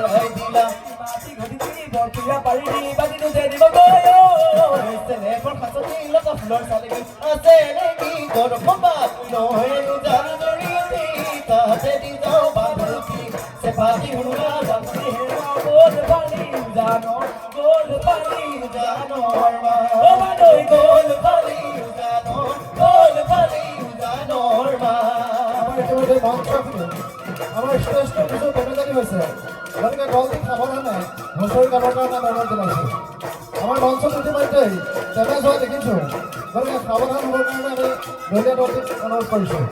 বড়াই দিলা মাটি ঘড়ি বড়িয়া পারি বাদি তুই দিব গয় ছেলে পর খাসতি লগা ফ্লোর সালগি আছে নেকি তোর বাবা নয় জান জড়িয়ে তাতে দিতো বাঁধি সে পাতি হুড়া জানি গোল পানি জানো গোল পানি জানো মা ও বাদই গোল পানি জানো গোল পানি জানো মা আমার ইতিমধ্যে মঞ্চ আমার শ্রেষ্ঠ কিছু কর্মচারী হয়েছে গতিকে জলদি খাবৰ কাৰণে হুঁচৰি গাবৰ কাৰণে মই অনুৰোধ জনাইছোঁ আমাৰ মঞ্চত ইতিমধ্যেই ডেমেজ হোৱা দেখিছোঁ গতিকে সাৱধান হ'বৰ কাৰণে আমি দলীয় দলটিক অনুৰোধ কৰিছোঁ